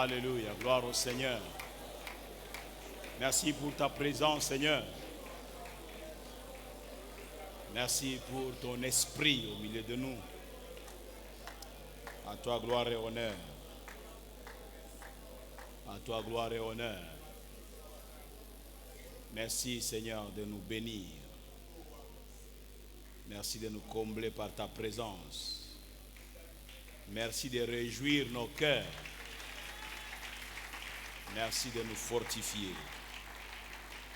Alléluia, gloire au Seigneur. Merci pour ta présence, Seigneur. Merci pour ton esprit au milieu de nous. À toi gloire et honneur. À toi gloire et honneur. Merci, Seigneur, de nous bénir. Merci de nous combler par ta présence. Merci de réjouir nos cœurs. Merci de nous fortifier.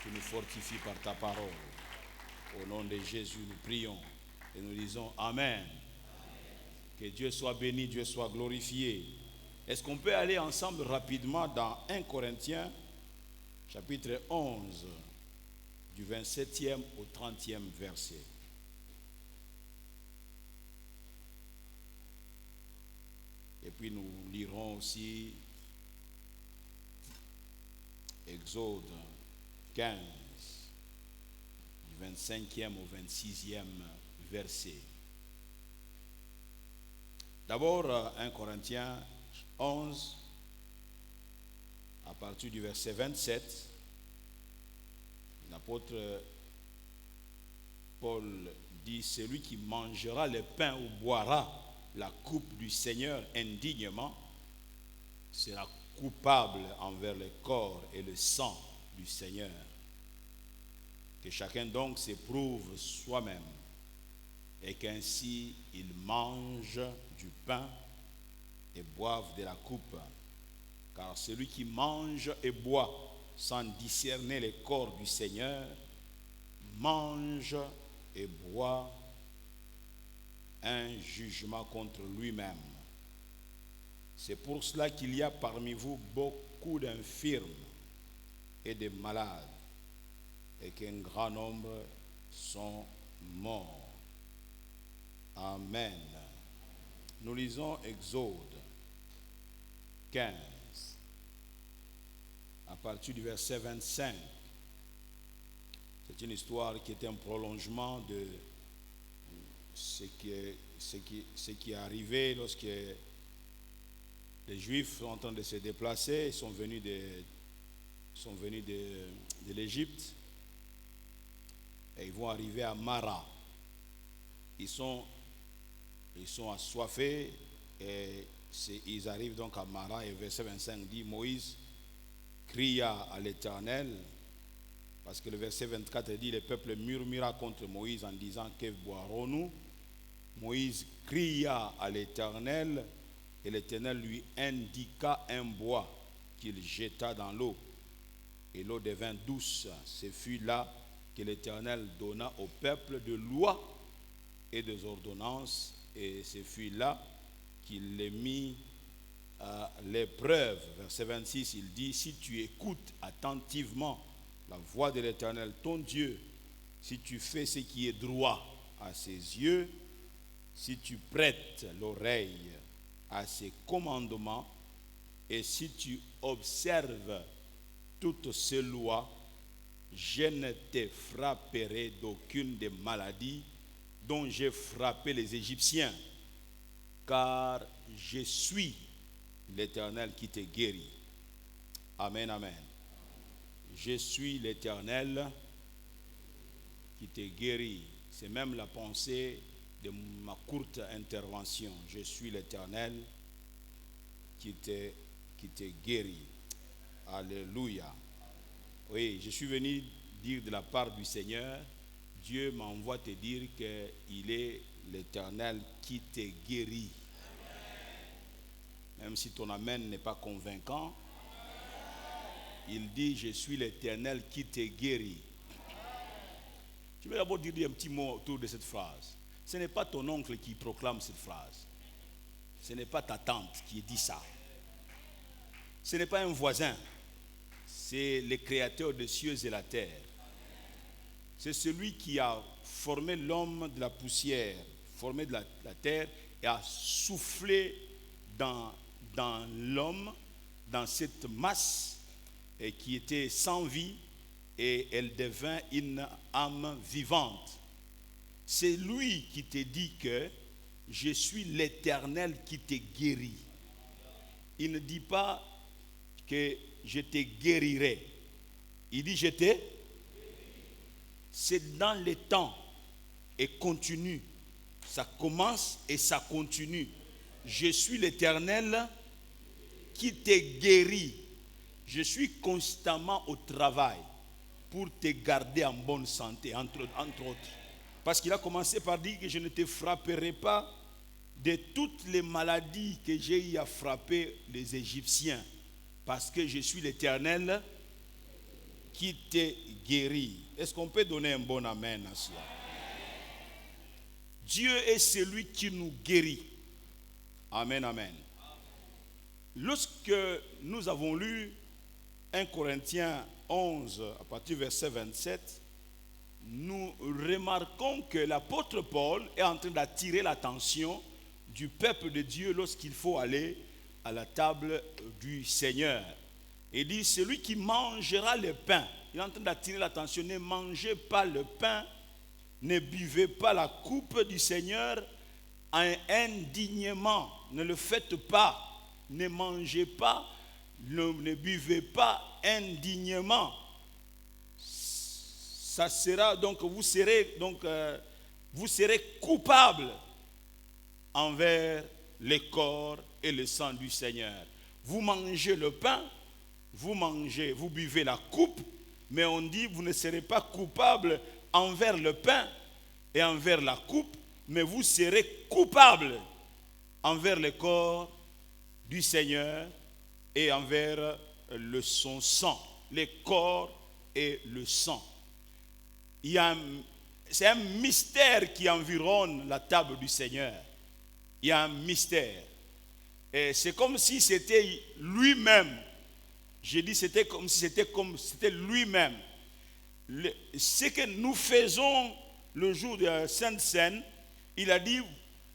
Tu nous fortifies par ta parole. Au nom de Jésus, nous prions et nous disons Amen. Que Dieu soit béni, Dieu soit glorifié. Est-ce qu'on peut aller ensemble rapidement dans 1 Corinthiens, chapitre 11, du 27e au 30e verset. Et puis nous lirons aussi Exode 15, du 25e au 26e verset. D'abord, 1 Corinthiens 11, à partir du verset 27, l'apôtre Paul dit, celui qui mangera le pain ou boira la coupe du Seigneur indignement sera coupable envers le corps et le sang du Seigneur. Que chacun donc s'éprouve soi-même et qu'ainsi il mange du pain et boive de la coupe. Car celui qui mange et boit sans discerner le corps du Seigneur mange et boit un jugement contre lui-même. C'est pour cela qu'il y a parmi vous beaucoup d'infirmes et de malades, et qu'un grand nombre sont morts. Amen. Nous lisons Exode 15, à partir du verset 25. C'est une histoire qui est un prolongement de ce qui est arrivé lorsque les Juifs sont en train de se déplacer. Ils sont venus de l'Égypte et ils vont arriver à Mara. Ils sont assoiffés et ils arrivent donc à Mara, et verset 25 dit, Moïse cria à l'Éternel, parce que le verset 24 dit, le peuple murmura contre Moïse en disant, que boirons-nous? Moïse cria à l'Éternel, et l'Éternel lui indiqua un bois qu'il jeta dans l'eau, et l'eau devint douce. Ce fut là que l'Éternel donna au peuple de lois et des ordonnances, et ce fut là qu'il les mit à l'épreuve. Verset 26, il dit, si tu écoutes attentivement la voix de l'Éternel, ton Dieu, si tu fais ce qui est droit à ses yeux, si tu prêtes l'oreille à ses commandements, et si tu observes toutes ces lois, je ne te frapperai d'aucune des maladies dont j'ai frappé les Égyptiens, car je suis l'Éternel qui te guérit. Amen, amen. Je suis l'Éternel qui te guérit. C'est même la pensée de ma courte intervention. Je suis l'Éternel qui te guérit. Alléluia. Oui, je suis venu dire de la part du Seigneur, Dieu m'envoie te dire qu'il est l'Éternel qui te guérit. Même si ton amen n'est pas convaincant, il dit, je suis l'Éternel qui te guérit. Je vais d'abord dire un petit mot autour de cette phrase. Ce n'est pas ton oncle qui proclame cette phrase. Ce n'est pas ta tante qui dit ça. Ce n'est pas un voisin. C'est le créateur des cieux et la terre. C'est celui qui a formé l'homme de la poussière, formé de la terre, et a soufflé dans l'homme, dans cette masse et qui était sans vie, et elle devint une âme vivante. C'est lui qui te dit que je suis l'Éternel qui te guérit. Il ne dit pas que je te guérirai. Il dit c'est dans le temps et continue. Ça commence et ça continue. Je suis l'Éternel qui te guérit. Je suis constamment au travail pour te garder en bonne santé, entre autres. Parce qu'il a commencé par dire que je ne te frapperai pas de toutes les maladies que j'ai eu à frapper les Égyptiens. Parce que je suis l'Éternel qui te guérit. Est-ce qu'on peut donner un bon amen à cela? Dieu est celui qui nous guérit. Amen, amen. Lorsque nous avons lu 1 Corinthiens 11, à partir du verset 27, nous remarquons que l'apôtre Paul est en train d'attirer l'attention du peuple de Dieu lorsqu'il faut aller à la table du Seigneur. Il dit, celui qui mangera le pain, il est en train d'attirer l'attention, ne mangez pas le pain, ne buvez pas la coupe du Seigneur indignement, ne le faites pas, ne mangez pas, ne buvez pas indignement. Ça sera donc, vous serez coupable envers le corps et le sang du Seigneur. Vous mangez le pain, vous buvez la coupe, mais on dit vous ne serez pas coupable envers le pain et envers la coupe, mais vous serez coupable envers le corps du Seigneur et envers son sang, le corps et le sang. C'est un mystère qui environne la table du Seigneur. Il y a un mystère. Et c'est comme si c'était lui-même. J'ai dit c'était comme si c'était lui-même. Ce que nous faisons le jour de la Sainte Seine, il a dit,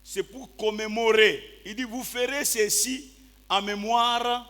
c'est pour commémorer. Il dit, vous ferez ceci en mémoire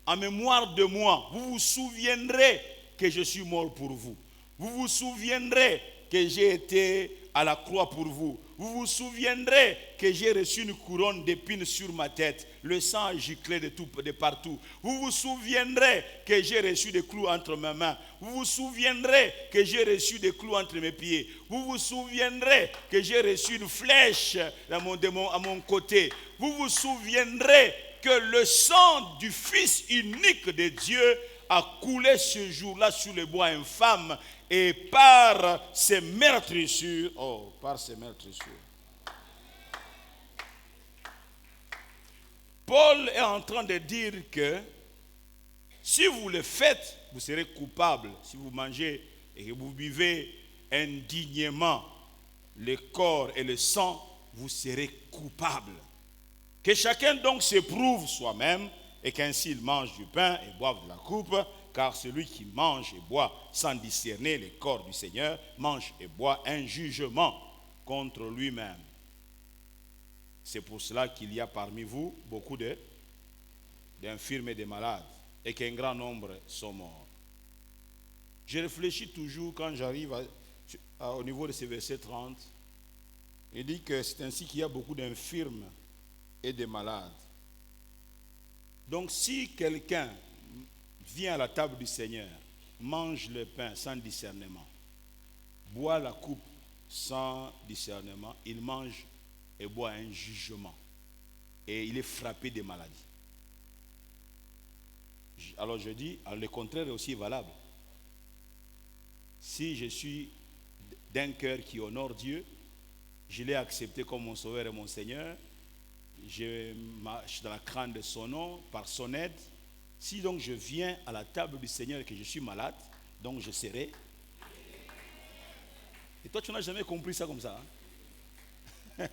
de moi. Vous vous souviendrez que je suis mort pour vous. Vous vous souviendrez que j'ai été à la croix pour vous. Vous vous souviendrez que j'ai reçu une couronne d'épines sur ma tête. Le sang a giclé de partout. Vous vous souviendrez que j'ai reçu des clous entre mes mains. Vous vous souviendrez que j'ai reçu des clous entre mes pieds. Vous vous souviendrez que j'ai reçu une flèche à mon côté. Vous vous souviendrez que le sang du Fils unique de Dieu a coulé ce jour-là sur le bois infâme. Et par ces meurtrissures, Paul est en train de dire que si vous le faites, vous serez coupable. Si vous mangez et que vous buvez indignement le corps et le sang, vous serez coupable. Que chacun donc s'éprouve soi-même et qu'ainsi il mange du pain et boive de la coupe. Car celui qui mange et boit sans discerner le corps du Seigneur mange et boit un jugement contre lui-même. C'est pour cela qu'il y a parmi vous beaucoup d'infirmes et de malades et qu'un grand nombre sont morts. Je réfléchis toujours quand j'arrive au niveau de ce verset 30. Il dit que c'est ainsi qu'il y a beaucoup d'infirmes et de malades. Donc si quelqu'un vient à la table du Seigneur, mange le pain sans discernement, boit la coupe sans discernement, il mange et boit un jugement. Et il est frappé des maladies. Alors je dis, le contraire est aussi valable. Si je suis d'un cœur qui honore Dieu, je l'ai accepté comme mon sauveur et mon Seigneur, je marche dans la crainte de son nom, par son aide. Si donc je viens à la table du Seigneur et que je suis malade, donc je serai. Et toi, tu n'as jamais compris ça comme ça. Hein?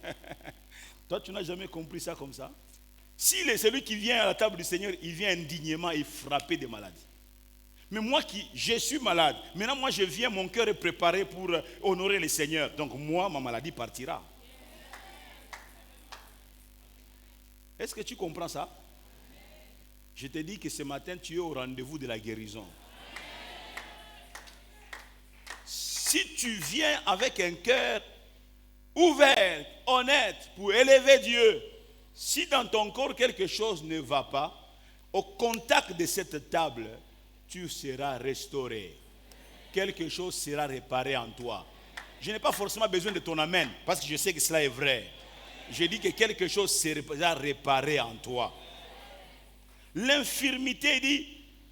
Toi, tu n'as jamais compris ça comme ça. Si celui qui vient à la table du Seigneur, il vient indignement et frappé des maladies. Mais moi je suis malade. Maintenant, moi, je viens, mon cœur est préparé pour honorer le Seigneur. Donc moi, ma maladie partira. Est-ce que tu comprends ça? Je te dis que ce matin, tu es au rendez-vous de la guérison. Si tu viens avec un cœur ouvert, honnête, pour élever Dieu, si dans ton corps quelque chose ne va pas, Au contact de cette table, tu seras restauré. Quelque chose sera réparé en toi. Je n'ai pas forcément besoin de ton amen, parce que je sais que cela est vrai. Je dis que quelque chose sera réparé en toi. L'infirmité dit,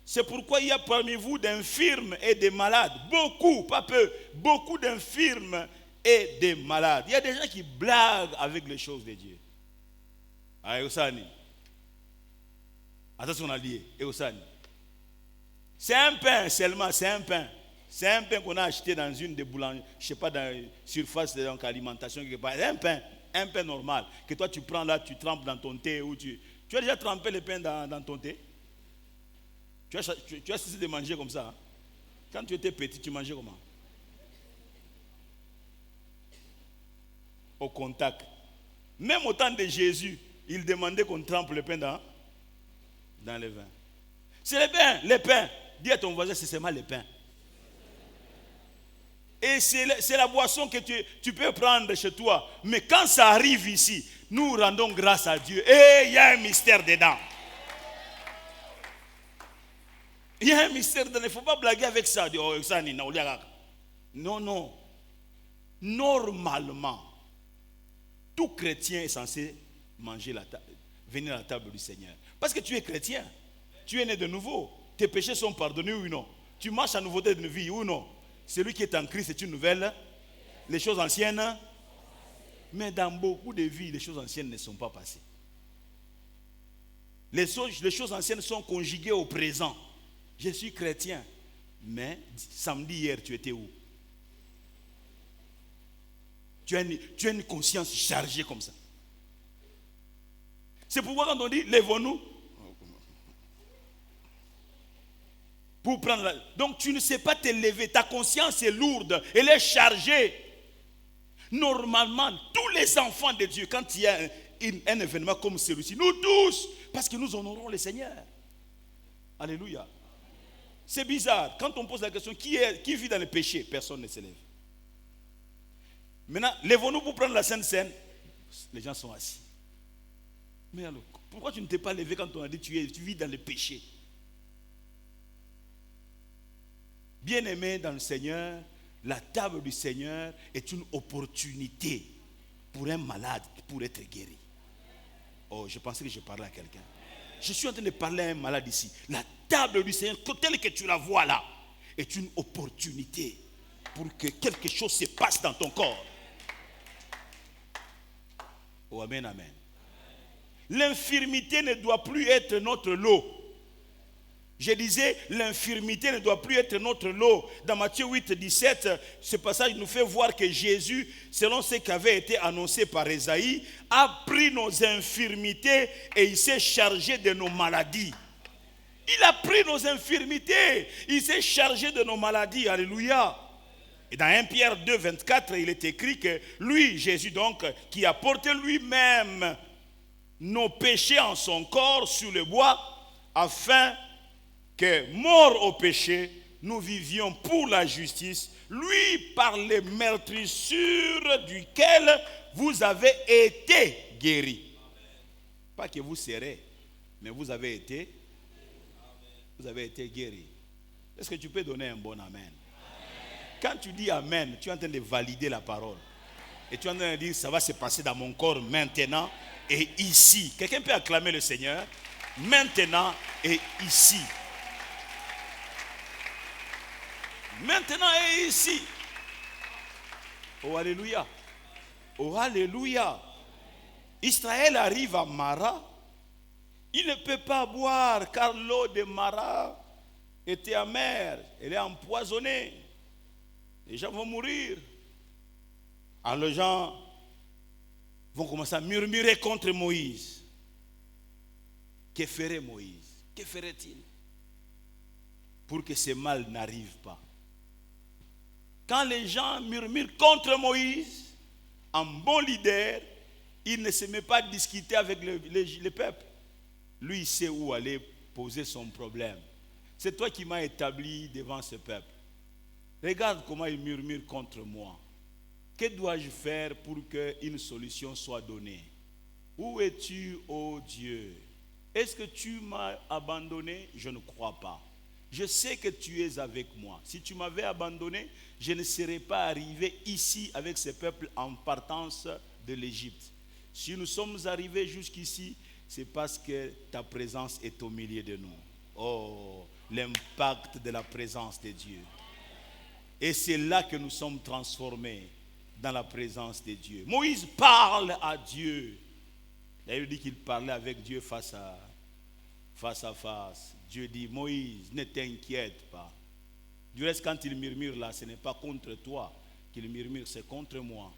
c'est pourquoi il y a parmi vous d'infirmes et de malades. Beaucoup, pas peu, beaucoup d'infirmes et de malades. Il y a des gens qui blaguent avec les choses de Dieu. Ah, Osani. Attention, on a lié. Osani. C'est un pain seulement, c'est un pain. C'est un pain qu'on a acheté dans une des boulangeries, je ne sais pas, dans une surface d'alimentation quelque part. C'est un pain normal, que toi tu prends là, tu trempes dans ton thé. Ou tu as déjà trempé le pain dans ton thé? Tu as cessé de manger comme ça. Hein? Quand tu étais petit, tu mangeais comment? Au contact. Même au temps de Jésus, il demandait qu'on trempe le pain dans le vin. C'est le pain. Dis à ton voisin, c'est seulement le pain. Et c'est la boisson que tu peux prendre chez toi. Mais quand ça arrive ici, nous rendons grâce à Dieu. Et il y a un mystère dedans. Il y a un mystère dedans. Il ne faut pas blaguer avec ça. Non, non. Normalement, tout chrétien est censé venir à la table du Seigneur. Parce que tu es chrétien. Tu es né de nouveau. Tes péchés sont pardonnés ou non? Tu marches en nouveauté de vie ou non? Celui qui est en Christ est une nouvelle. Les choses anciennes. Mais dans beaucoup de vies, les choses anciennes ne sont pas passées. Les choses anciennes sont conjuguées au présent. Je suis chrétien. Mais samedi hier, tu étais où? Tu as une conscience chargée comme ça. C'est pourquoi quand on dit lèvons-nous, pour prendre donc tu ne sais pas te lever, ta conscience est lourde, elle est chargée. Normalement, tous les enfants de Dieu, quand il y a un événement comme celui-ci, nous tous, parce que nous honorons le Seigneur. Alléluia. C'est bizarre, quand on pose la question, qui vit dans le péché? Personne ne se lève. Maintenant, lèvons-nous pour prendre la Sainte Seine. Les gens sont assis. Mais alors, pourquoi tu ne t'es pas levé quand on a dit tu vis dans le péché? Bien-aimé dans le Seigneur, la table du Seigneur est une opportunité pour un malade pour être guéri. Oh, je pensais que je parlais à quelqu'un. Je suis en train de parler à un malade ici. La table du Seigneur, telle que tu la vois là, est une opportunité pour que quelque chose se passe dans ton corps. Oh, amen, amen. L'infirmité ne doit plus être notre lot. Je disais, l'infirmité ne doit plus être notre lot. Dans Matthieu 8, 17, ce passage nous fait voir que Jésus, selon ce qui avait été annoncé par Ésaïe, a pris nos infirmités et il s'est chargé de nos maladies. Il a pris nos infirmités, il s'est chargé de nos maladies. Alléluia. Et dans 1 Pierre 2, 24, il est écrit que lui, Jésus donc, qui a porté lui-même nos péchés en son corps sur le bois, afin que, mort au péché, nous vivions pour la justice, lui par les meurtrissures duquel vous avez été guéris. Pas que vous serez, mais vous avez été guéris. Est-ce que tu peux donner un bon amen? Quand tu dis amen, tu es en train de valider la parole. Et tu es en train de dire, ça va se passer dans mon corps maintenant et ici. Quelqu'un peut acclamer le Seigneur? Maintenant et ici. Maintenant et ici. Oh alléluia. Oh alléluia. Israël arrive à Mara. Il ne peut pas boire car l'eau de Mara était amère. Elle est empoisonnée. Les gens vont mourir. Alors les gens vont commencer à murmurer contre Moïse. Que ferait Moïse? Que ferait-il pour que ce mal n'arrive pas? Quand les gens murmurent contre Moïse, en bon leader, il ne se met pas à discuter avec le peuple. Lui, il sait où aller poser son problème. C'est toi qui m'as établi devant ce peuple. Regarde comment il murmure contre moi. Que dois-je faire pour qu'une solution soit donnée? Où es-tu, ô Dieu? est-ce que tu m'as abandonné? Je ne crois pas. Je sais que tu es avec moi. Si tu m'avais abandonné, je ne serais pas arrivé ici avec ce peuple en partance de l'Égypte. Si nous sommes arrivés jusqu'ici, c'est parce que ta présence est au milieu de nous. Oh, l'impact de la présence de Dieu. Et c'est là que nous sommes transformés dans la présence de Dieu. Moïse parle à Dieu. D'ailleurs, il dit qu'il parlait avec Dieu face à face. Dieu dit, Moïse, ne t'inquiète pas. Du reste, quand il murmure là, ce n'est pas contre toi qu'il murmure, c'est contre moi.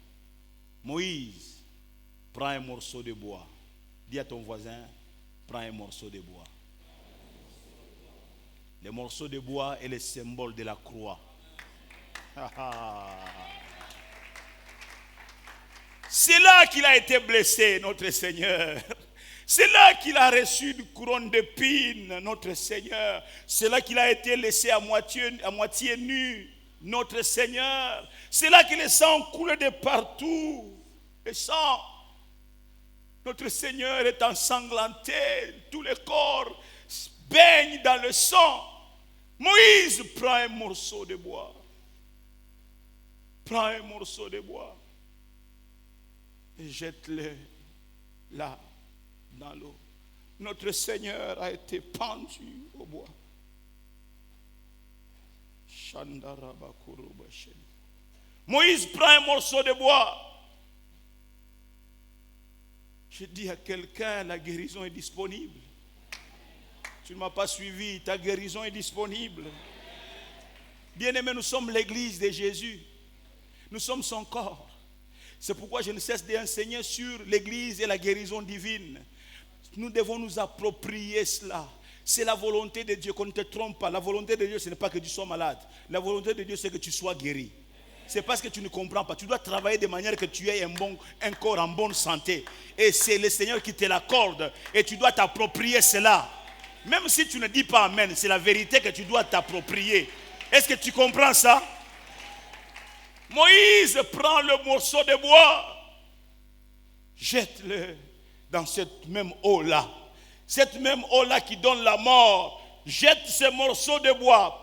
Moïse, prends un morceau de bois. Dis à ton voisin, prends un morceau de bois. Le morceau de bois est le symbole de la croix. C'est là qu'il a été blessé, notre Seigneur. C'est là qu'il a reçu une couronne d'épines, notre Seigneur. C'est là qu'il a été laissé à moitié nu, notre Seigneur. C'est là que le sang coule de partout. Le sang, notre Seigneur est ensanglanté. Tout le corps baigne dans le sang. Moïse prend un morceau de bois. Prends un morceau de bois et jette-le là, dans l'eau. Notre Seigneur a été pendu au bois. Moïse prend un morceau de bois. Je dis à quelqu'un, la guérison est disponible. Tu ne m'as pas suivi, ta guérison est disponible. Bien-aimés, nous sommes l'église de Jésus. Nous sommes son corps. C'est pourquoi je ne cesse d'enseigner sur l'église et la guérison divine. Nous devons nous approprier cela. C'est la volonté de Dieu, qu'on ne te trompe pas. La volonté de Dieu, ce n'est pas que tu sois malade. La volonté de Dieu, c'est que tu sois guéri. C'est parce que tu ne comprends pas. Tu dois travailler de manière que tu aies un corps en bonne santé. Et c'est le Seigneur qui te l'accorde. Et tu dois t'approprier cela. Même si tu ne dis pas amen, c'est la vérité que tu dois t'approprier. Est-ce que tu comprends ça? Moïse prend le morceau de bois, jette-le dans cette même eau-là. Cette même eau-là qui donne la mort. Jette ce morceau de bois.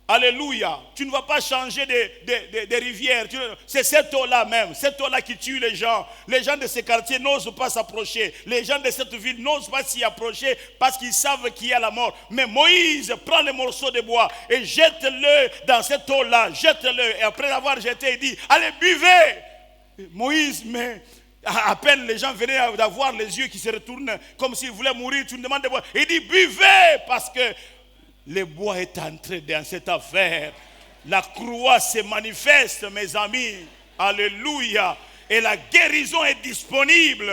Alléluia. Tu ne vas pas changer de rivière. C'est cette eau-là même. Cette eau-là qui tue les gens. Les gens de ces quartiers n'osent pas s'approcher. Les gens de cette ville n'osent pas s'y approcher parce qu'ils savent qu'il y a la mort. Mais Moïse prend le morceau de bois et jette-le dans cette eau-là. Jette-le. Et après l'avoir jeté, il dit, allez, buvez. Moïse, mais à peine les gens venaient d'avoir les yeux qui se retournent comme s'ils voulaient mourir. Tu me demandes de boire. Il dit, buvez parce que le bois est entré dans cette affaire. La croix se manifeste, mes amis. Alléluia. Et la guérison est disponible.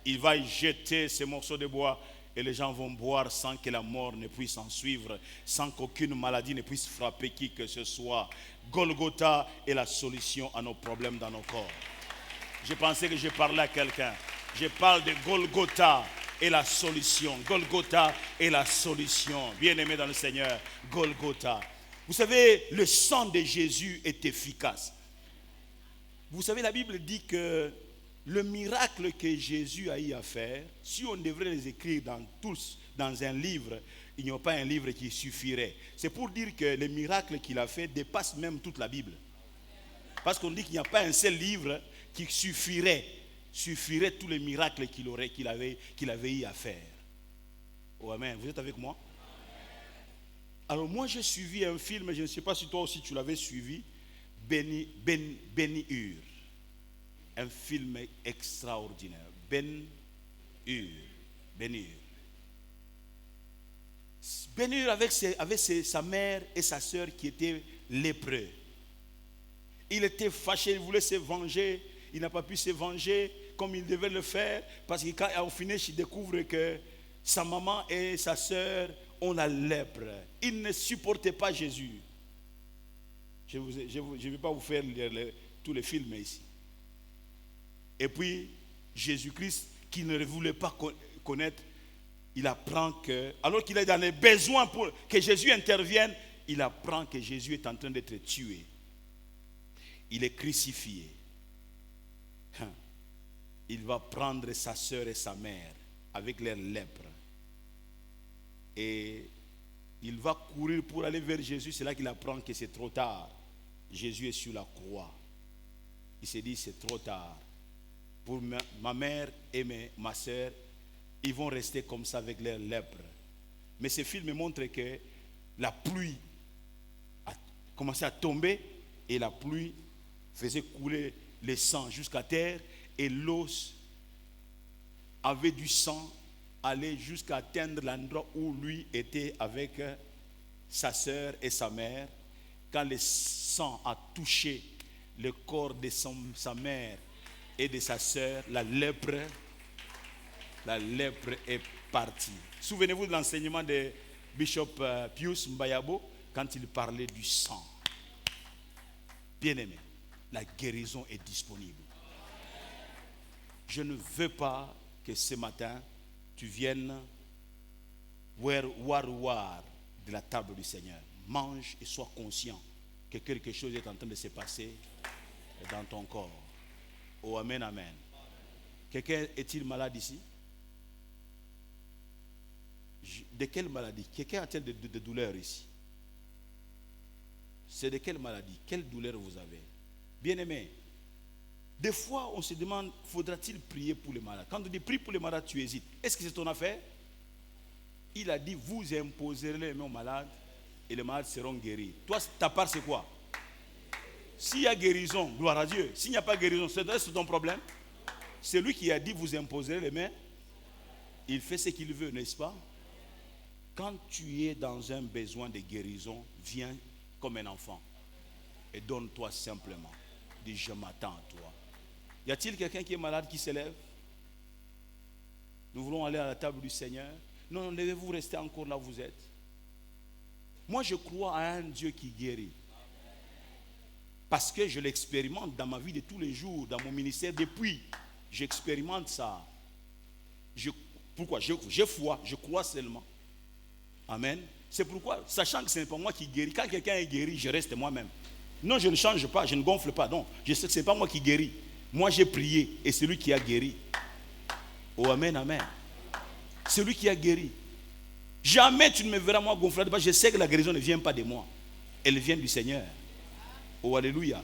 Il va jeter ces morceaux de bois et les gens vont boire sans que la mort ne puisse en suivre, sans qu'aucune maladie ne puisse frapper qui que ce soit. Golgotha est la solution à nos problèmes dans nos corps. Je pensais que je parlais à quelqu'un. Je parle de Golgotha est la solution. Golgotha est la solution. Bien-aimé dans le Seigneur, Golgotha. Vous savez, le sang de Jésus est efficace. Vous savez, la Bible dit que le miracle que Jésus a eu à faire, si on devrait les écrire tous dans un livre, il n'y a pas un livre qui suffirait. C'est pour dire que les miracles qu'il a fait dépassent même toute la Bible. Parce qu'on dit qu'il n'y a pas un seul livre qui suffirait tous les miracles qu'il avait eu à faire. Oh, amen. Vous êtes avec moi? Alors moi j'ai suivi un film, je ne sais pas si toi aussi tu l'avais suivi, Ben-Hur. Un film extraordinaire. Ben-Hur. Ben-Hur avec sa mère et sa soeur qui étaient lépreux. Il était fâché, il voulait se venger. Il n'a pas pu se venger comme il devait le faire. Parce que quand au finish, il découvre que sa maman et sa soeur ont la lèpre. Il ne supportait pas Jésus. Je ne vais pas vous faire tous les films ici. Et puis, Jésus-Christ, qui ne voulait pas connaître, il apprend que, alors qu'il est dans les besoins pour que Jésus intervienne, il apprend que Jésus est en train d'être tué. Il est crucifié. Il va prendre sa soeur et sa mère avec leur lèpre. Et il va courir pour aller vers Jésus. C'est là qu'il apprend que c'est trop tard. Jésus est sur la croix. Il s'est dit, c'est trop tard. Pour ma mère et ma soeur, ils vont rester comme ça avec leur lèpre. Mais ce film montre que la pluie a commencé à tomber et la pluie faisait couler le sang jusqu'à terre et l'os avait du sang aller jusqu'à atteindre l'endroit où lui était avec sa soeur et sa mère. Quand le sang a touché le corps de sa mère et de sa soeur, la lèpre est partie. Souvenez-vous de l'enseignement de Bishop Pius Mbayabo quand il parlait du sang. Bien-aimé, la guérison est disponible. Je ne veux pas que ce matin tu viennes voir de la table du Seigneur. Mange et sois conscient que quelque chose est en train de se passer dans ton corps. Oh, amen, amen. Quelqu'un est-il malade ici? De quelle maladie? Quelqu'un a-t-il de douleur ici? C'est de quelle maladie? Quelle douleur vous avez? Bien-aimé, des fois on se demande, faudra-t-il prier pour les malades? Quand on dit prie pour les malades, tu hésites. Est-ce que c'est ton affaire? Il a dit, vous imposerez les mains aux malades et les malades seront guéris. Toi, ta part c'est quoi? S'il y a guérison, gloire à Dieu. S'il n'y a pas guérison, c'est ton problème. C'est lui qui a dit, vous imposerez les mains. Il fait ce qu'il veut, n'est-ce pas? Quand tu es dans un besoin de guérison, viens comme un enfant et donne-toi simplement. Dis, je m'attends à toi. Y a-t-il quelqu'un qui est malade qui s'élève? Nous voulons aller à la table du Seigneur. Non, levez-vous, restez encore là où vous êtes. Moi, je crois à un Dieu qui guérit. Parce que je l'expérimente dans ma vie de tous les jours, dans mon ministère. Depuis, j'expérimente ça. Pourquoi? J'ai foi, je crois seulement. Amen. C'est pourquoi, sachant que ce n'est pas moi qui guéris, quand quelqu'un est guéri, je reste moi-même. Non, je ne change pas, je ne gonfle pas. Non, je sais que ce n'est pas moi qui guéris. Moi, j'ai prié et c'est lui qui a guéri. Oh, amen, amen. C'est lui qui a guéri. Jamais tu ne me verras moi gonfler. Je sais que la guérison ne vient pas de moi. Elle vient du Seigneur. Oh, alléluia.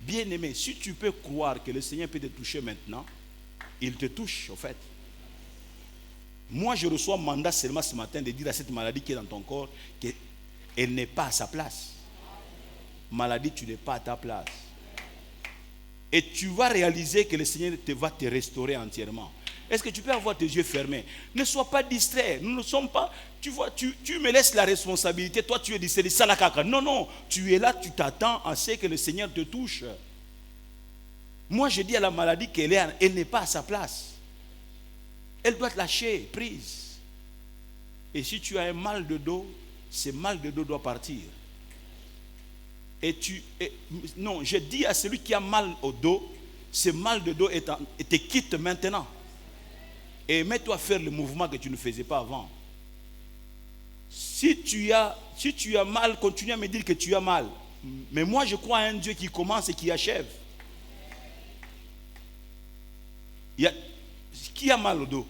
Bien-aimé, si tu peux croire que le Seigneur peut te toucher maintenant, il te touche, au fait. Moi, je reçois mandat seulement ce matin de dire à cette maladie qui est dans ton corps qu'elle n'est pas à sa place. Maladie, tu n'es pas à ta place. Et tu vas réaliser que le Seigneur va te restaurer entièrement. Est-ce que tu peux avoir tes yeux fermés? Ne sois pas distrait. Nous ne sommes pas... Tu vois, tu me laisses la responsabilité. Toi, tu es distrait. Non, non. Tu es là, tu t'attends à ce que le Seigneur te touche. Moi, je dis à la maladie qu'elle n'est pas à sa place. Elle doit te lâcher prise. Et si tu as un mal de dos, ce mal de dos doit partir. Non, je dis à celui qui a mal au dos, ce mal de dos te quitte maintenant. Et mets-toi à faire le mouvement que tu ne faisais pas avant. Si tu as mal, continue à me dire que tu as mal. Mais moi, je crois à un Dieu qui commence et qui achève. Qui a mal au dos?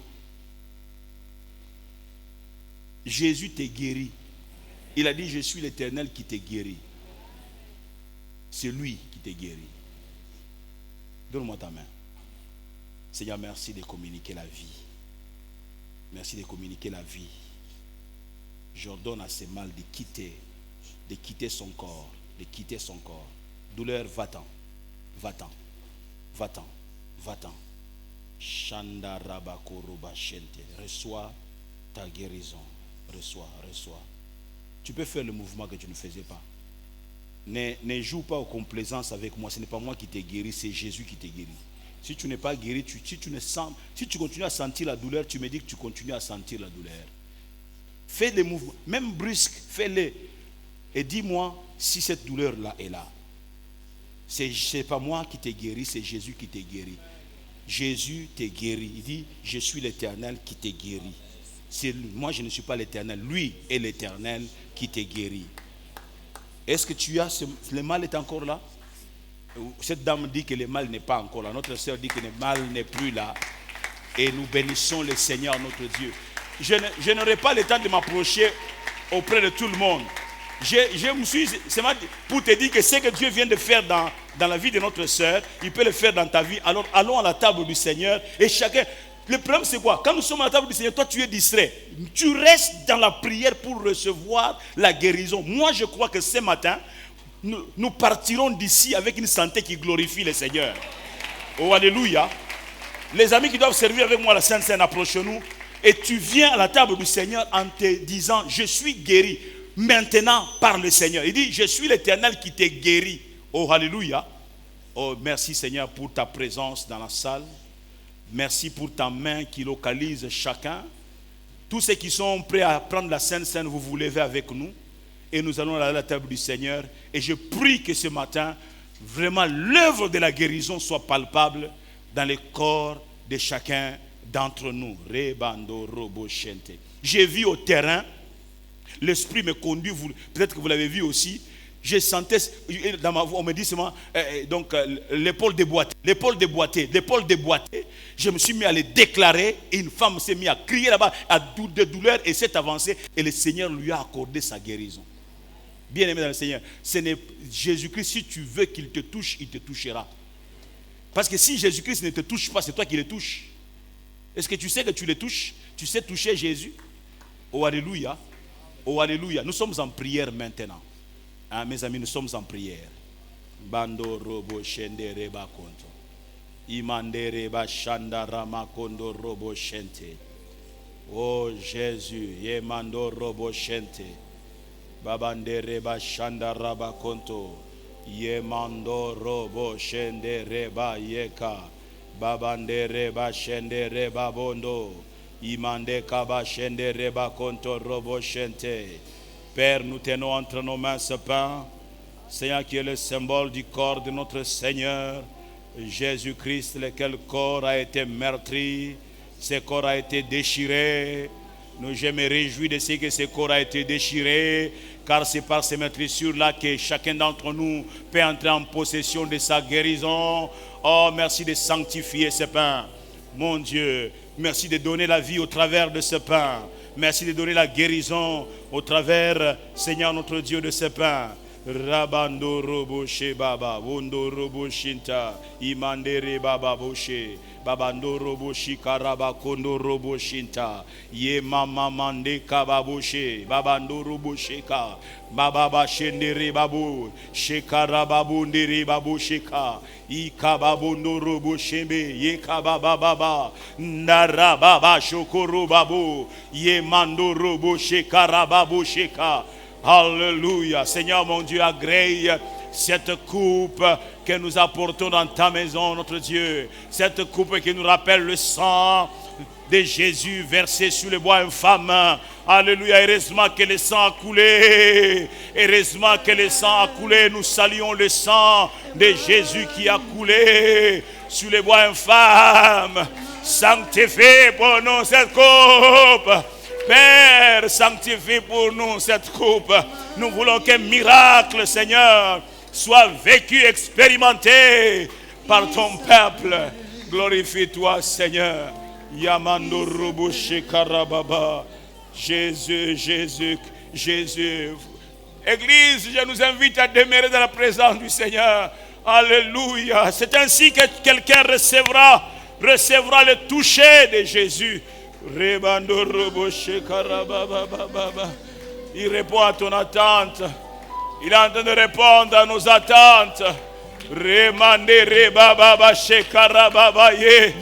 Jésus t'a guéri. Il a dit, je suis l'Éternel qui t'a guéri. C'est lui qui t'a guéri. Donne-moi ta main. Seigneur, merci de communiquer la vie. Merci de communiquer la vie. J'ordonne à ce mal de quitter son corps, de quitter son corps. Douleur, va-t'en, va-t'en, va-t'en, va-t'en. Shanda Rabakoroba Shente. Reçois ta guérison. Reçois. Tu peux faire le mouvement que tu ne faisais pas. Ne joue pas aux complaisances avec moi. Ce n'est pas moi qui t'ai guéri, c'est Jésus qui t'ai guéri. Si tu n'es pas guéri, si tu continues à sentir la douleur, tu me dis que tu continues à sentir la douleur. Fais les mouvements, même brusques, fais-les. Et dis-moi si cette douleur-là est là. Ce n'est pas moi qui t'ai guéri, c'est Jésus qui t'ai guéri. Jésus t'est guéri. Il dit, je suis l'Éternel qui t'ai guéri. Moi, je ne suis pas l'Éternel. Lui est l'Éternel qui t'est guéri. Est-ce que le mal est encore là? Cette dame dit que le mal n'est pas encore là. Notre sœur dit que le mal n'est plus là. Et nous bénissons le Seigneur, notre Dieu. je n'aurai pas le temps de m'approcher auprès de tout le monde. Je me suis, c'est pour te dire que ce que Dieu vient de faire dans la vie de notre sœur, il peut le faire dans ta vie. Alors allons à la table du Seigneur et chacun. Le problème c'est quoi? Quand nous sommes à la table du Seigneur, toi tu es distrait. Tu restes dans la prière pour recevoir la guérison. Moi je crois que ce matin, nous partirons d'ici avec une santé qui glorifie le Seigneur. Oh alléluia. Les amis qui doivent servir avec moi la Sainte Seine, approche-nous. Et tu viens à la table du Seigneur en te disant, je suis guéri maintenant par le Seigneur. Il dit, je suis l'Éternel qui t'ai guéri. Oh alléluia. Oh merci Seigneur pour ta présence dans la salle. Merci pour ta main qui localise chacun. Tous ceux qui sont prêts à prendre la Sainte Seine, vous vous levez avec nous. Et nous allons aller à la table du Seigneur. Et je prie que ce matin, vraiment l'œuvre de la guérison soit palpable dans le corps de chacun d'entre nous. J'ai vu au terrain, l'esprit me conduit, peut-être que vous l'avez vu aussi. Je sentais, dans ma voix, on me dit seulement, donc l'épaule déboîtée. Je me suis mis à les déclarer et une femme s'est mise à crier là-bas, à de douleur et s'est avancée et le Seigneur lui a accordé sa guérison. Bien aimé dans le Seigneur, ce n'est Jésus-Christ, si tu veux qu'il te touche, il te touchera. Parce que si Jésus-Christ ne te touche pas, c'est toi qui le touches. Est-ce que tu sais que tu le touches? Tu sais toucher Jésus? Oh alléluia. Oh alléluia. Nous sommes en prière maintenant. Hein, mes amis, nous sommes en prière. Bando robo shende reba konto. Imande reba shanda rama kondo robo shente. Oh Jésus, yemando robo shente. Babande reba shanda raba konto. Yemando robo shende reba yeka. Babande reba shende reba bondo. Imande kaba shende reba konto robo shente. Père, nous tenons entre nos mains ce pain, Seigneur, qui est le symbole du corps de notre Seigneur, Jésus-Christ, lequel corps a été meurtri, ce corps a été déchiré. Je me réjouis de ce que ce corps a été déchiré, car c'est par ces meurtrissures-là que chacun d'entre nous peut entrer en possession de sa guérison. Oh, merci de sanctifier ce pain. Mon Dieu, merci de donner la vie au travers de ce pain. Merci de donner la guérison au travers, Seigneur notre Dieu, de ce pain. Rabando robo she baba, wondo robo shinta, imandere baba boshe, babando robo shikaraba kondo robo shinta, ye mama mande kababoshe, babando robo sheka, baba shendere babu, shekarababu ndere babu sheka, ikababondo robo shembe, ye kababa baba, narababa shokoro babu, ye mando robo shekarababu sheka. Alléluia. Seigneur mon Dieu, agrée cette coupe que nous apportons dans ta maison, notre Dieu. Cette coupe qui nous rappelle le sang de Jésus versé sur le bois infâme. Alléluia. Heureusement que le sang a coulé. Heureusement que le sang a coulé. Nous saluons le sang de Jésus qui a coulé sur le bois infâme. Sanctifie pour nous cette coupe. Père, sanctifie pour nous cette coupe. Nous voulons qu'un miracle, Seigneur, soit vécu, expérimenté par ton peuple. Glorifie-toi, Seigneur. Yamando Robo Shekarababa. Jésus, Jésus, Jésus. Église, je nous invite à demeurer dans la présence du Seigneur. Alléluia. C'est ainsi que quelqu'un recevra le toucher de Jésus. Rebando robo shekarababa. Il répond à ton attente. Il est en train de répondre à nos attentes. Remande rebaba shekarababa ye.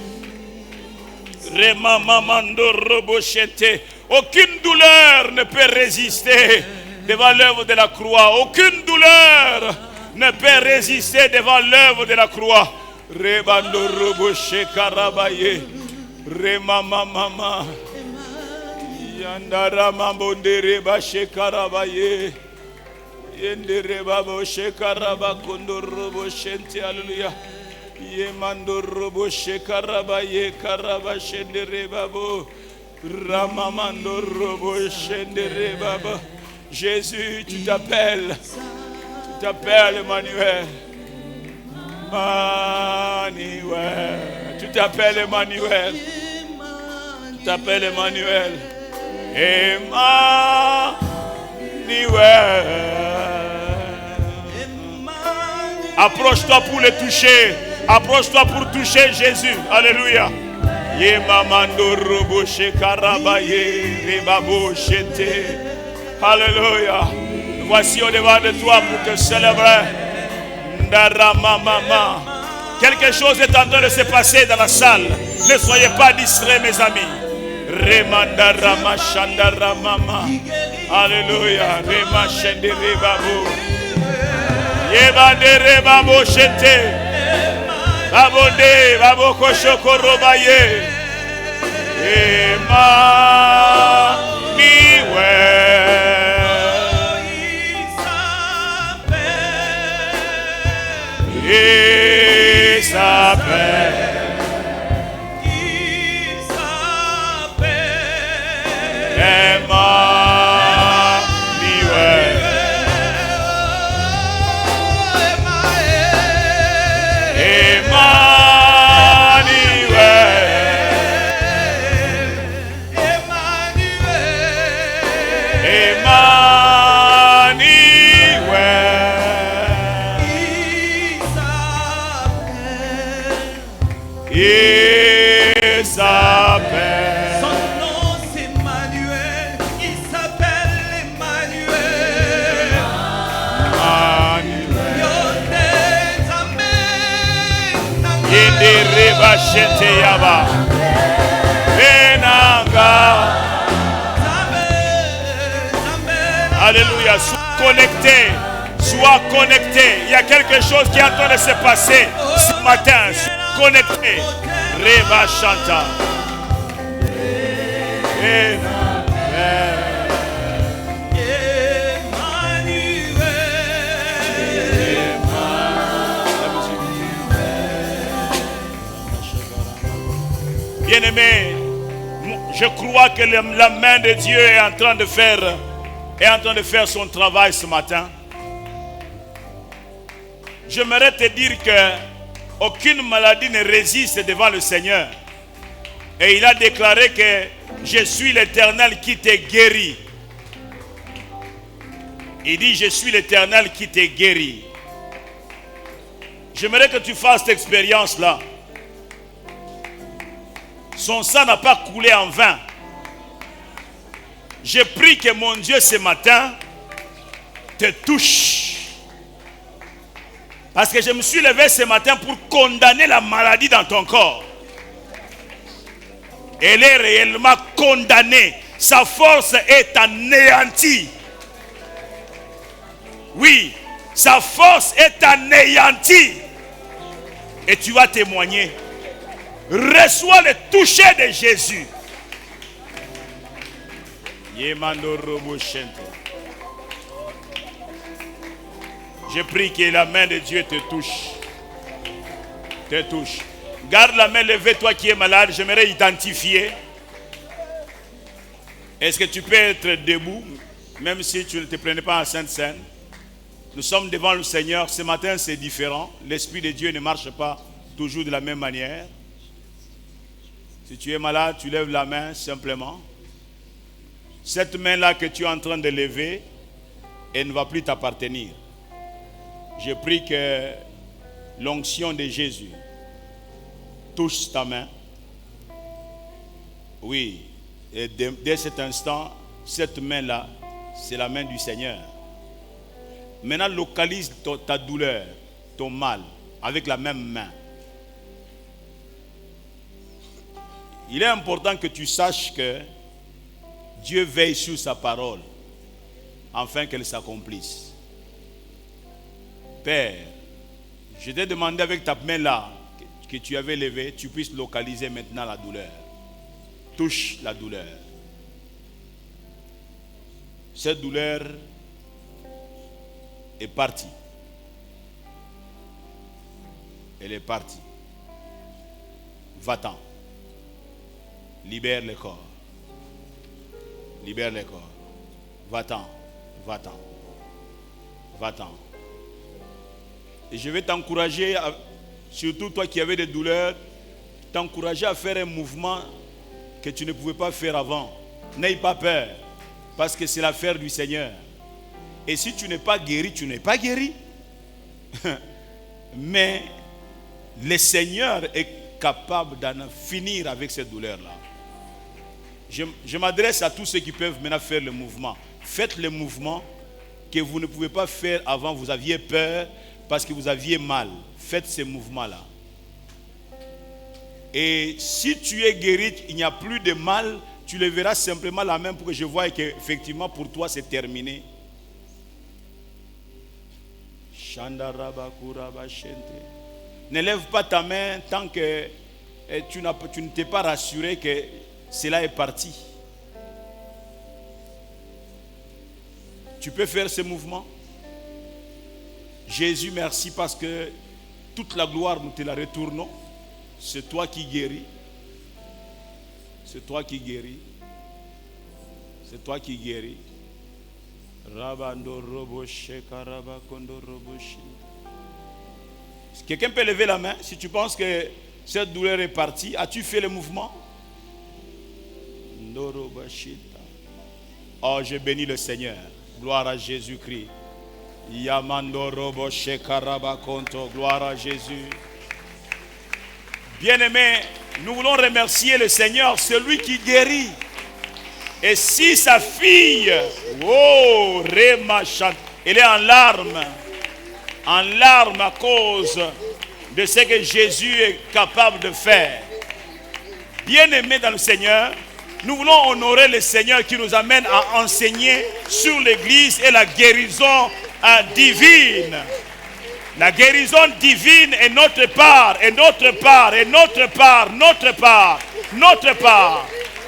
Remamamando robo shete. Aucune douleur ne peut résister devant l'œuvre de la croix. Aucune douleur ne peut résister devant l'œuvre de la croix. Rebando robo shekarababa ye. Remama mama yandara mambondere ba shekarabaye yendere babo shekaraba kondorobo shente. Alléluia. Yemandorobo shekarabaye karaba shendere babo ramamandorobo shendere babo. Jésus, tu t'appelles Emmanuel. Tu t'appelles Emmanuel. Tu t'appelles Emmanuel. Approche-toi pour le toucher. Approche-toi pour toucher Jésus. Alléluia. Alléluia. Voici au-devant de toi pour te célébrer. Quelque chose est en train de se passer dans la salle. Ne soyez pas distraits, mes amis. Alléluia. Yebandere babo shente babonde babo koshoko robaye Emmanuel Alléluia, sois connecté. Il y a quelque chose qui est en train de se passer ce matin. Sois connecté. Reba Chanta. Bien-aimé, je crois que la main de Dieu est en train de faire son travail ce matin. J'aimerais te dire que aucune maladie ne résiste devant le Seigneur. Et il a déclaré que je suis l'Éternel qui te guérit. Il dit je suis l'Éternel qui te guérit. J'aimerais que tu fasses cette expérience-là. Son sang n'a pas coulé en vain. Je prie que mon Dieu ce matin te touche. Parce que je me suis levé ce matin pour condamner la maladie dans ton corps. Elle est réellement condamnée. Sa force est anéantie. Oui, sa force est anéantie. Et tu vas témoigner. Reçois le toucher de Jésus. Je prie que la main de Dieu te touche. Te touche. Garde la main levée, toi qui es malade. J'aimerais identifier. Est-ce que tu peux être debout, même si tu ne te prenais pas en Sainte Seine? Nous sommes devant le Seigneur. Ce matin, c'est différent. L'Esprit de Dieu ne marche pas toujours de la même manière. Si tu es malade, tu lèves la main simplement. Cette main-là que tu es en train de lever, elle ne va plus t'appartenir. Je prie que l'onction de Jésus touche ta main. Oui, et dès cet instant, cette main-là, c'est la main du Seigneur. Maintenant, localise ta douleur, ton mal, avec la même main. Il est important que tu saches que Dieu veille sur sa parole afin qu'elle s'accomplisse. Père, je t'ai demandé avec ta main là que tu avais levée, tu puisses localiser maintenant la douleur. Touche la douleur. Cette douleur est partie. Elle est partie. Va-t'en. Libère le corps. Libère le corps. Va-t'en. Va-t'en. Va-t'en. Et je vais t'encourager, surtout toi qui avais des douleurs, t'encourager à faire un mouvement que tu ne pouvais pas faire avant. N'aie pas peur, parce que c'est l'affaire du Seigneur. Et si tu n'es pas guéri, tu n'es pas guéri. Mais le Seigneur est capable d'en finir avec cette douleur-là. Je m'adresse à tous ceux qui peuvent maintenant faire le mouvement. Faites le mouvement que vous ne pouvez pas faire avant. Vous aviez peur parce que vous aviez mal. Faites ce mouvement-là. Et si tu es guéri, il n'y a plus de mal. Tu le verras simplement la main pour que je voie qu'effectivement pour toi c'est terminé. Ne lève pas ta main tant que tu ne t'es pas rassuré que cela est parti. Tu peux faire ce mouvement. Jésus, merci parce que toute la gloire nous te la retournons. C'est toi qui guéris. C'est toi qui guéris. C'est toi qui guéris. Quelqu'un peut lever la main si tu penses que cette douleur est partie. As-tu fait le mouvement? Oh, je bénis le Seigneur. Gloire à Jésus-Christ. Gloire à Jésus. Bien-aimés, nous voulons remercier le Seigneur, celui qui guérit. Et si sa fille, oh, elle est en larmes à cause de ce que Jésus est capable de faire. Bien-aimés dans le Seigneur, nous voulons honorer le Seigneur qui nous amène à enseigner sur l'Église et la guérison divine. La guérison divine est notre part, et notre part, et notre part, notre part, notre part.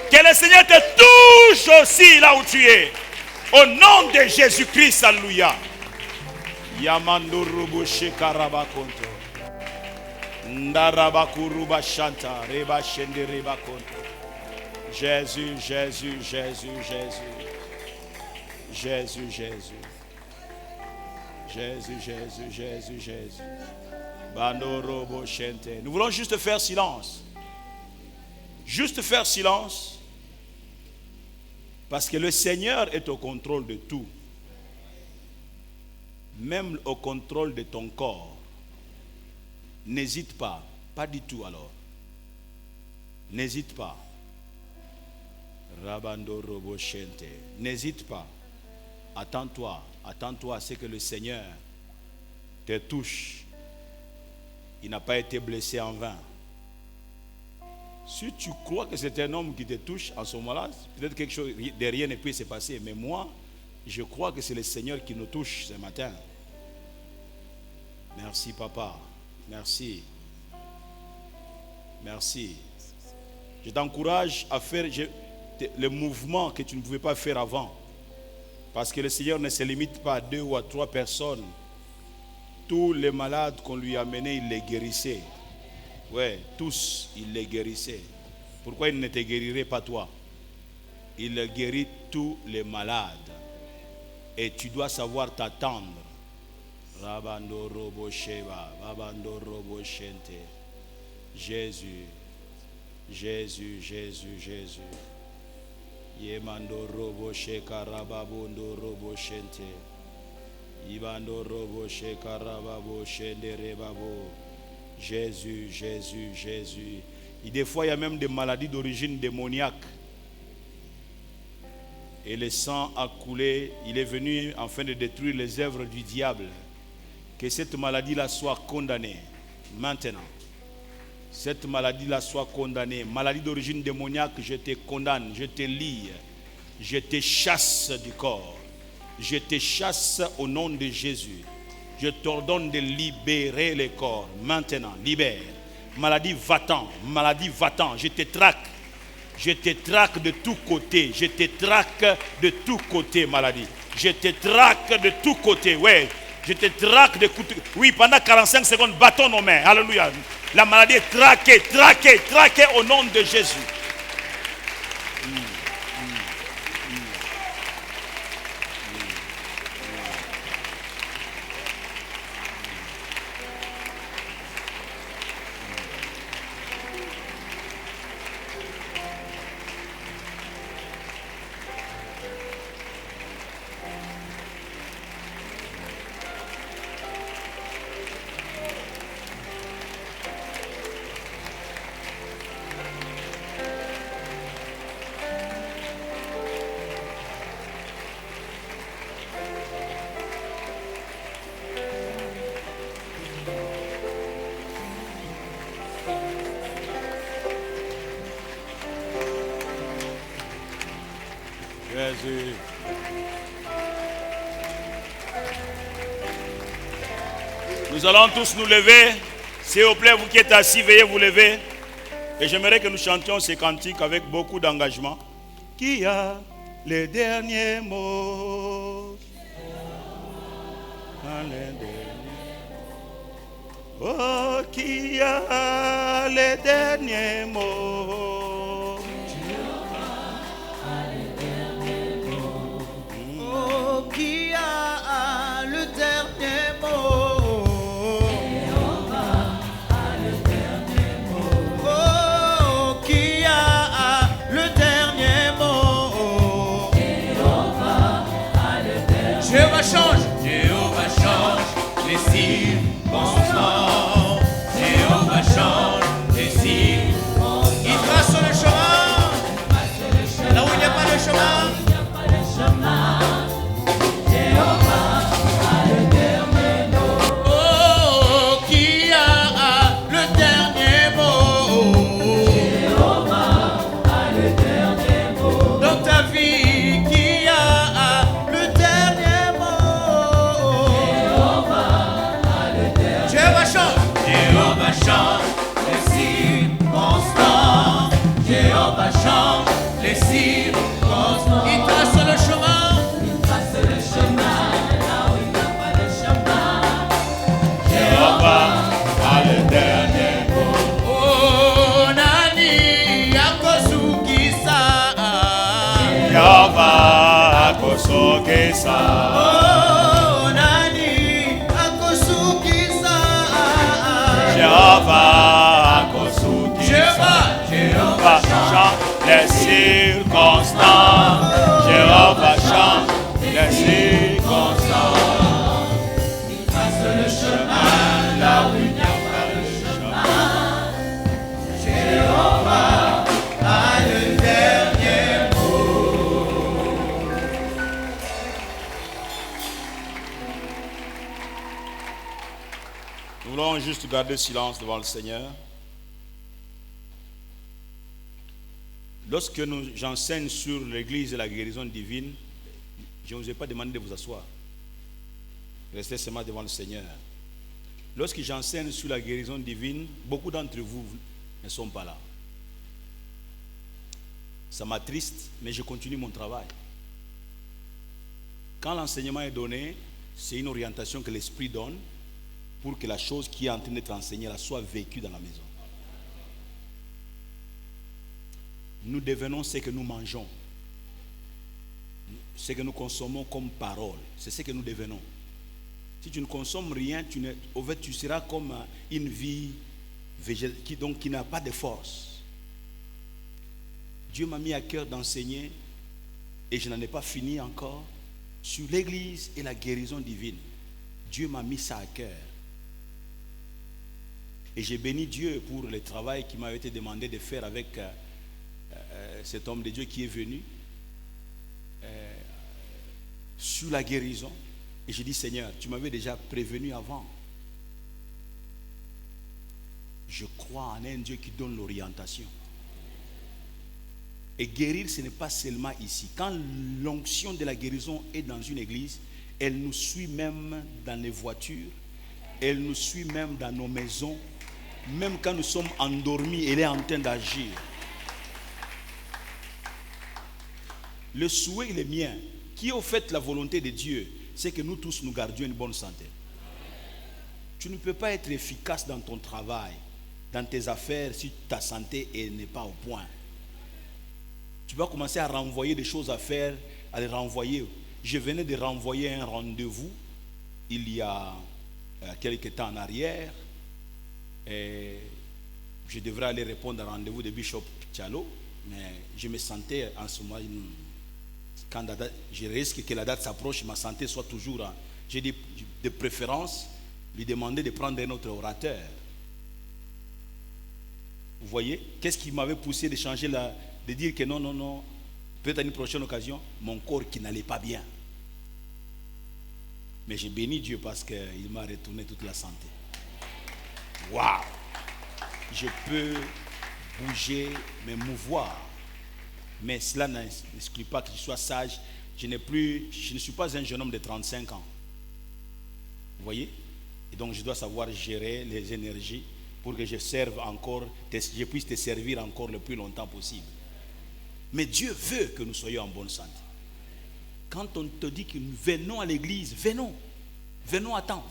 Que le Seigneur te touche aussi là où tu es. Au nom de Jésus-Christ, alléluia. Yamandurubu shekarabakonto. Ndarabakuruba shanta, reba shende reba konto. Jésus, Jésus, Jésus, Jésus. Jésus, Jésus. Jésus, Jésus, Jésus, Jésus. Bandorobo shente. Nous voulons juste faire silence. Juste faire silence. Parce que le Seigneur est au contrôle de tout. Même au contrôle de ton corps. N'hésite pas. Pas du tout alors. N'hésite pas. Rabando robo shente. N'hésite pas. Attends-toi. Attends-toi à ce que le Seigneur te touche. Il n'a pas été blessé en vain. Si tu crois que c'est un homme qui te touche en ce moment-là, peut-être quelque chose de rien ne peut se passer. Mais moi, je crois que c'est le Seigneur qui nous touche ce matin. Merci, papa. Merci. Merci. Je t'encourage à faire le mouvement que tu ne pouvais pas faire avant. Parce que le Seigneur ne se limite pas à 2 ou à 3 personnes. Tous les malades qu'on lui a amenés, il les guérissait. Oui, tous, il les guérissait. Pourquoi il ne te guérirait pas toi? Il guérit tous les malades. Et tu dois savoir t'attendre. Rabando robo sheba, rabando robo shente. Jésus, Jésus, Jésus, Jésus. Yemando robo sheka rababondo robo shente. Ibando robo sheka rababo shende rebabo. Jésus, Jésus, Jésus. Et des fois, il y a même des maladies d'origine démoniaque. Et le sang a coulé. Il est venu afin de détruire les œuvres du diable. Que cette maladie-là soit condamnée. Maintenant. Cette maladie-là soit condamnée. Maladie d'origine démoniaque, je te condamne, je te lie. Je te chasse du corps. Je te chasse au nom de Jésus. Je t'ordonne de libérer les corps. Maintenant, libère. Maladie va-t'en. Maladie va-t'en. Je te traque. Je te traque de tous côtés. Je te traque de tous côtés, maladie. Je te traque de tous côtés. Ouais. Je te traque de coups. Oui, pendant 45 secondes, battons nos mains. Alléluia. La maladie est traquée, traquée, traquée au nom de Jésus. Jésus. Nous allons tous nous lever. S'il vous plaît, vous qui êtes assis, veuillez vous lever. Et j'aimerais que nous chantions ces cantiques avec beaucoup d'engagement. Qui a les derniers mots? Oh, qui a les derniers mots? Oh, qui a le dernier mot? Jéhovah change les circonstances. Jéhovah change les circonstances. Il trace le chemin là où il n'y a pas de chemin. Jéhovah a le dernier mot. Oh, qui a le dernier mot? Jéhovah a le dernier mot. Dans ta vie, qui a le dernier mot? Jéhovah change les circonstances. Jéhovah change les circonstances. Il trace le chemin. Là où il n'y a pas de chemin. Jéhovah a le dernier mot. Oh, nani akozukisa. Jéhovah akosokesa. Oh, nani akozukisa. Jéhovah akosokesa. Jéhovah Change les circonstances. Jéhovah change les circonstances. trace le chemin là où il n'y a pas de chemin. Jéhovah a le dernier mot. Nous voulons juste garder silence devant le Seigneur. Lorsque j'enseigne sur l'église et la guérison divine, je ne vous ai pas demandé de vous asseoir. Restez seulement devant le Seigneur. Lorsque j'enseigne sur la guérison divine, beaucoup d'entre vous ne sont pas là. Ça m'attriste, mais je continue mon travail. Quand l'enseignement est donné, c'est une orientation que l'Esprit donne pour que la chose qui est en train d'être enseignée là soit vécue dans la maison. Nous devenons ce que nous mangeons. Ce que nous consommons comme parole. C'est ce que nous devenons. Si tu ne consommes rien, tu seras comme une vie qui n'a pas de force. Dieu m'a mis à cœur d'enseigner, et je n'en ai pas fini encore, sur l'église et la guérison divine. Dieu m'a mis ça à cœur. Et j'ai béni Dieu pour le travail qui m'a été demandé de faire avec cet homme de Dieu qui est venu sur la guérison. Et j'ai dit, Seigneur, tu m'avais déjà prévenu avant. Je crois en un Dieu qui donne l'orientation. Et guérir, ce n'est pas seulement ici. Quand l'onction de la guérison est dans une église, elle nous suit même dans les voitures, elle nous suit même dans nos maisons. Même quand nous sommes endormis, elle est en train d'agir. Le souhait est le mien, qui est au fait la volonté de Dieu, c'est que nous tous nous gardions une bonne santé. Tu ne peux pas être efficace dans ton travail, dans tes affaires, si ta santé n'est pas au point. Tu vas commencer à renvoyer des choses à faire, à les renvoyer. Je venais de renvoyer un rendez-vous il y a quelques temps en arrière. Et je devrais aller répondre à un rendez-vous de Bishop Tchalo, mais je me sentais en ce moment, quand je risque que la date s'approche, ma santé soit toujours. J'ai dit de préférence lui demander de prendre un autre orateur. Vous voyez, qu'est-ce qui m'avait poussé de changer de dire que non, peut-être à une prochaine occasion, mon corps qui n'allait pas bien. Mais j'ai béni Dieu parce qu'il m'a retourné toute la santé. Waouh! Je peux bouger, me mouvoir. Mais cela n'exclut pas que je sois sage. Je ne suis pas un jeune homme de 35 ans. Vous voyez? Et donc je dois savoir gérer les énergies pour que je puisse te servir encore le plus longtemps possible. Mais Dieu veut que nous soyons en bonne santé. Quand on te dit que nous venons à l'église, venons à temps.